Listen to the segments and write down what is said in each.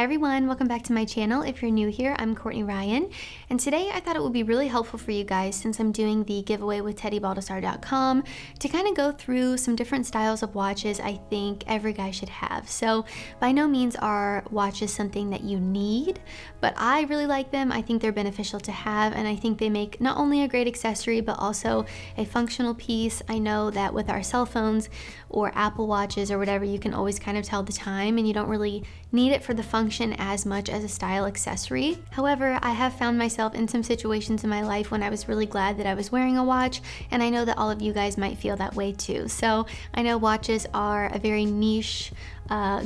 Hi everyone, welcome back to my channel. If you're new here, I'm Courtney Ryan, and today I thought it would be really helpful for you guys, since I'm doing the giveaway with teddybaldessar.com, to kind of go through some different styles of watches I think every guy should have. So by no means are watches something that you need, but I really like them. I think they're beneficial to have, and I think they make not only a great accessory, but also a functional piece. I know that with our cell phones or Apple Watches or whatever, you can always kind of tell the time, and you don't really need it for the function as much as a style accessory. However, I have found myself in some situations in my life when I was really glad that I was wearing a watch, and I know that all of you guys might feel that way too. So I know watches are a very niche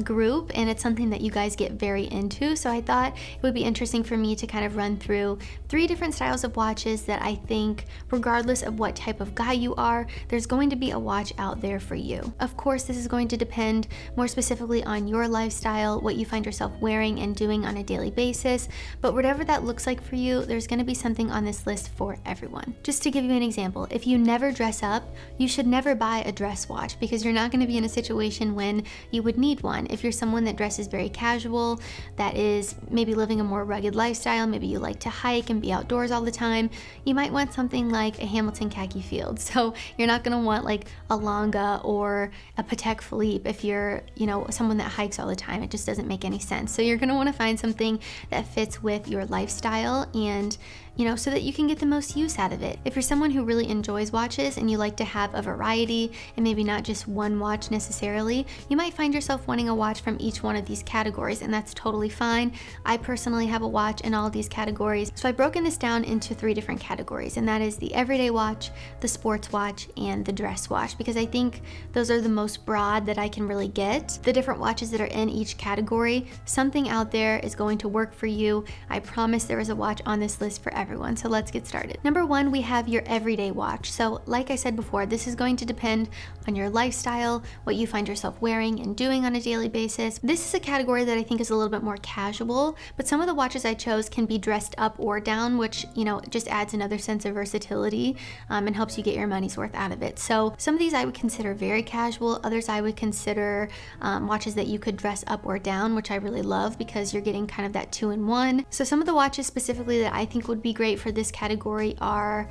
group, and it's something that you guys get very into, so I thought it would be interesting for me to kind of run through 3 different styles of watches that I think, regardless of what type of guy you are, there's going to be a watch out there for you. Of course, this is going to depend more specifically on your lifestyle, what you find yourself wearing and doing on a daily basis, but whatever that looks like for you, there's going to be something on this list for everyone. Just to give you an example, if you never dress up, you should never buy a dress watch, because you're not going to be in a situation when you would need one. If you're someone that dresses very casual, that is maybe living a more rugged lifestyle, maybe you like to hike and be outdoors all the time, you might want something like a Hamilton khaki field. So you're not going to want like a Longa or a Patek Philippe if you're, someone that hikes all the time. It just doesn't make any sense. So you're going to want to find something that fits with your lifestyle and so that you can get the most use out of it. If you're someone who really enjoys watches and you like to have a variety and maybe not just one watch necessarily, you might find yourself wanting a watch from each one of these categories, and that's totally fine. I personally have a watch in all of these categories. So I've broken this down into 3 different categories, and that is the everyday watch, the sports watch, and the dress watch, because I think those are the most broad that I can really get. The different watches that are in each category, something out there is going to work for you. I promise there is a watch on this list for everyone. So let's get started. Number 1, we have your everyday watch. So like I said before, this is going to depend on your lifestyle, what you find yourself wearing and doing on a daily basis. This is a category that I think is a little bit more casual, but some of the watches I chose can be dressed up or down, which, just adds another sense of versatility and helps you get your money's worth out of it. So some of these I would consider very casual, others I would consider watches that you could dress up or down, which I really love because you're getting kind of that 2-in-1. So some of the watches specifically that I think would be great for this category are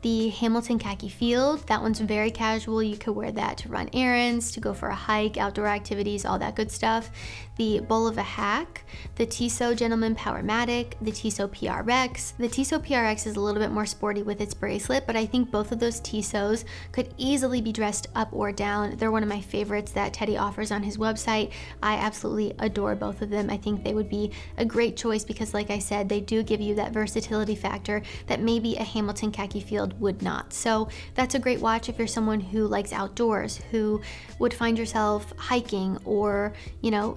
the Hamilton khaki field. That one's very casual. You could wear that to run errands, to go for a hike, outdoor activities, all that good stuff. The Bull of a Hack, the Tissot Gentleman Powermatic, the Tissot PRX. The Tissot PRX is a little bit more sporty with its bracelet, but I think both of those Tissots could easily be dressed up or down. They're one of my favorites that Teddy offers on his website. I absolutely adore both of them. I think they would be a great choice because, like I said, they do give you that versatility factor that maybe a Hamilton khaki field would not. So that's a great watch if you're someone who likes outdoors, who would find yourself hiking or,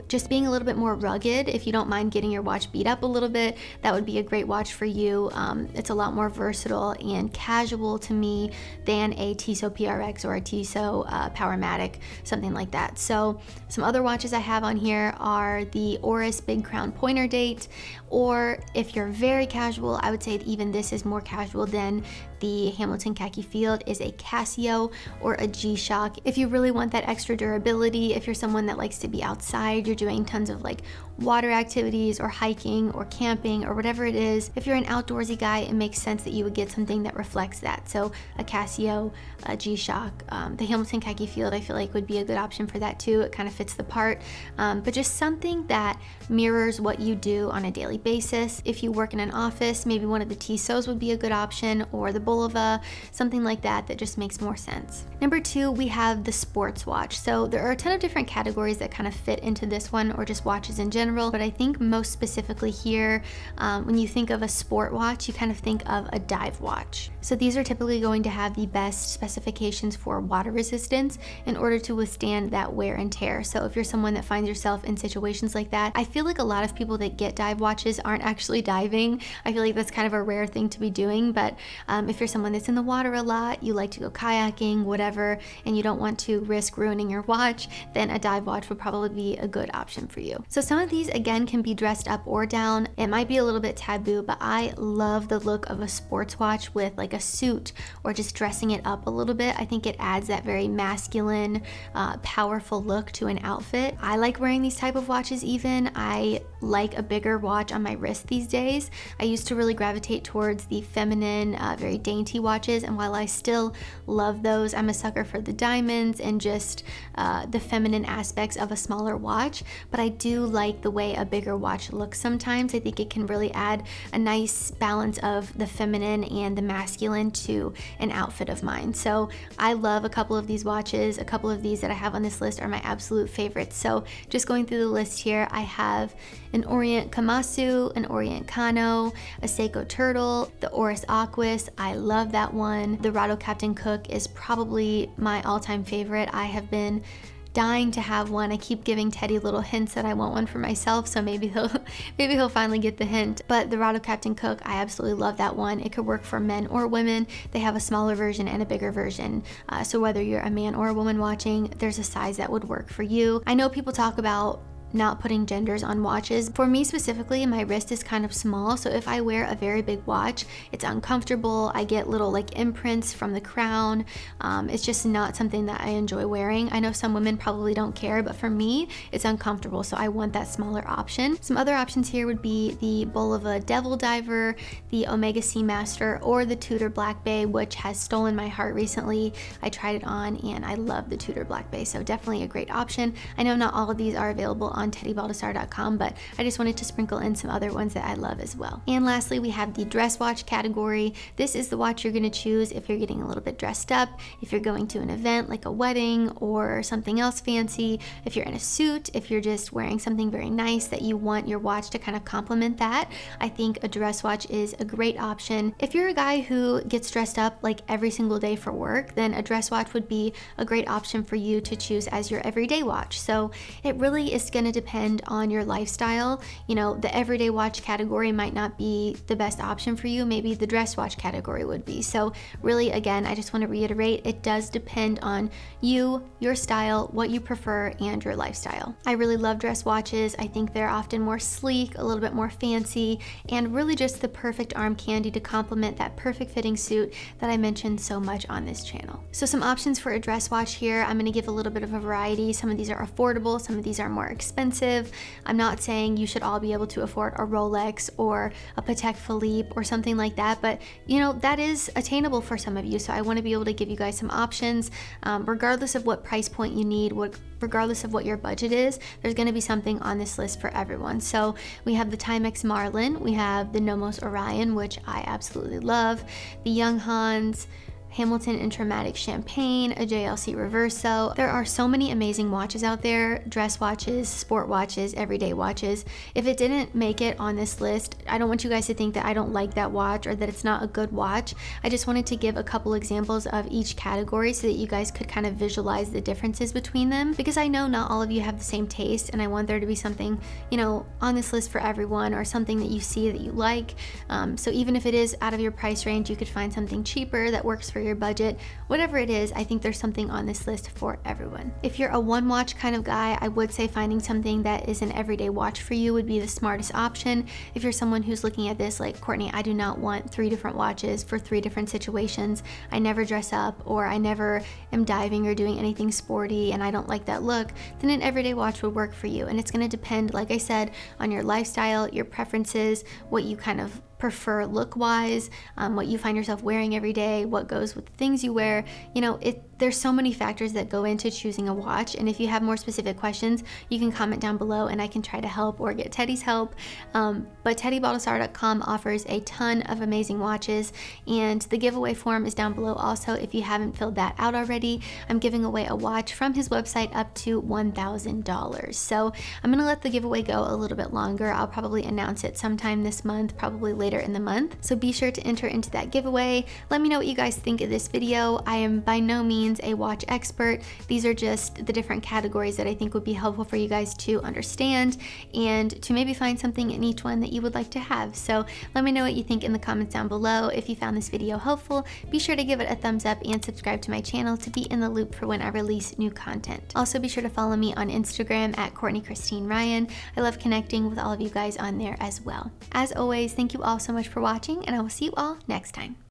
just being a little bit more rugged. If you don't mind getting your watch beat up a little bit, that would be a great watch for you. It's a lot more versatile and casual to me than a Tissot PRX or a Tissot Powermatic, something like that. So some other watches I have on here are the Oris Big Crown Pointer Date, or if you're very casual, I would say that even this is more casual than the Hamilton khaki field, is a Casio or a G-Shock. If you really want that extra durability, if you're someone that likes to be outside, you're doing tons of like water activities or hiking or camping or whatever it is, if you're an outdoorsy guy, it makes sense that you would get something that reflects that. So a Casio, a G-Shock, the Hamilton khaki field I feel like would be a good option for that too. It kind of fits the part, but just something that mirrors what you do on a daily basis. If you work in an office, maybe one of the Tissots would be a good option, or the Bulova, something like that just makes more sense. Number 2, we have the sports watch. So there are a ton of different categories that kind of fit into this one, or just watches in general, but I think most specifically here, when you think of a sport watch, you kind of think of a dive watch. So these are typically going to have the best specifications for water resistance in order to withstand that wear and tear. So if you're someone that finds yourself in situations like that, I feel like a lot of people that get dive watches aren't actually diving. I feel like that's kind of a rare thing to be doing, but if If you're someone that's in the water a lot, you like to go kayaking, whatever, and you don't want to risk ruining your watch, then a dive watch would probably be a good option for you. So some of these again can be dressed up or down. It might be a little bit taboo, but I love the look of a sports watch with like a suit or just dressing it up a little bit. I think it adds that very masculine, powerful look to an outfit. I like wearing these type of watches even. I like a bigger watch on my wrist these days. I used to really gravitate towards the feminine, very dainty watches, and while I still love those, I'm a sucker for the diamonds and just the feminine aspects of a smaller watch, but I do like the way a bigger watch looks sometimes. I think it can really add a nice balance of the feminine and the masculine to an outfit of mine. So I love a couple of these watches. A couple of these that I have on this list are my absolute favorites. So just going through the list here, I have an Orient Kamasu, an Orient Kano, a Seiko Turtle, the Oris Aquis. I love that one. The Rado Captain Cook is probably my all-time favorite. I have been dying to have one. I keep giving Teddy little hints that I want one for myself, so maybe he'll finally get the hint. But the Rado Captain Cook, I absolutely love that one. It could work for men or women. They have a smaller version and a bigger version. So whether you're a man or a woman watching, there's a size that would work for you. I know people talk about not putting genders on watches. For me specifically, my wrist is kind of small, so if I wear a very big watch, it's uncomfortable. I get little like imprints from the crown. It's just not something that I enjoy wearing. I know some women probably don't care, but for me, it's uncomfortable, so I want that smaller option. Some other options here would be the Bulova Devil Diver, the Omega Seamaster, or the Tudor Black Bay, which has stolen my heart recently. I tried it on and I love the Tudor Black Bay, so definitely a great option. I know not all of these are available on teddybaldessar.com, but I just wanted to sprinkle in some other ones that I love as well. And lastly, we have the dress watch category. This is the watch you're going to choose if you're getting a little bit dressed up, if you're going to an event like a wedding or something else fancy, if you're in a suit, if you're just wearing something very nice that you want your watch to kind of complement that. I think a dress watch is a great option. If you're a guy who gets dressed up like every single day for work, then a dress watch would be a great option for you to choose as your everyday watch. So it really is going to depend on your lifestyle. You know, the everyday watch category might not be the best option for you. Maybe the dress watch category would be. So really, again, I just want to reiterate, it does depend on you, your style, what you prefer, and your lifestyle. I really love dress watches. I think they're often more sleek, a little bit more fancy, and really just the perfect arm candy to complement that perfect fitting suit that I mentioned so much on this channel. So some options for a dress watch here. I'm going to give a little bit of a variety. Some of these are affordable, some of these are more expensive. I'm not saying you should all be able to afford a Rolex or a Patek Philippe or something like that, but you know, that is attainable for some of you. So I want to be able to give you guys some options, regardless of what price point you need, regardless of what your budget is, there's going to be something on this list for everyone. So we have the Timex Marlin, we have the Nomos Orion, which I absolutely love, the Young Hans, Hamilton Intramatic Champagne, a JLC Reverso. There are so many amazing watches out there, dress watches, sport watches, everyday watches. If it didn't make it on this list, I don't want you guys to think that I don't like that watch or that it's not a good watch. I just wanted to give a couple examples of each category so that you guys could kind of visualize the differences between them, because I know not all of you have the same taste, and I want there to be something, you know, on this list for everyone, or something that you see that you like. So even if it is out of your price range, you could find something cheaper that works for your budget. Whatever it is, I think there's something on this list for everyone. If you're a one watch kind of guy, I would say finding something that is an everyday watch for you would be the smartest option. If you're someone who's looking at this like, Courtney, I do not want 3 different watches for 3 different situations. I never dress up, or I never am diving or doing anything sporty and I don't like that look, then an everyday watch would work for you. And it's going to depend, like I said, on your lifestyle, your preferences, what you kind of prefer look-wise, what you find yourself wearing every day, what goes with the things you wear. You know, there's so many factors that go into choosing a watch, and if you have more specific questions, you can comment down below and I can try to help or get Teddy's help. But teddybaldessar.com offers a ton of amazing watches, and the giveaway form is down below also. If you haven't filled that out already, I'm giving away a watch from his website up to $1,000. So I'm gonna let the giveaway go a little bit longer. I'll probably announce it sometime this month, probably later later in the month. So be sure to enter into that giveaway. Let me know what you guys think of this video. I am by no means a watch expert. These are just the different categories that I think would be helpful for you guys to understand and to maybe find something in each one that you would like to have. So let me know what you think in the comments down below. If you found this video helpful, be sure to give it a thumbs up and subscribe to my channel to be in the loop for when I release new content. Also be sure to follow me on Instagram at Courtney Christine Ryan. I love connecting with all of you guys on there as well. As always, thank you all so much for watching, and I will see you all next time.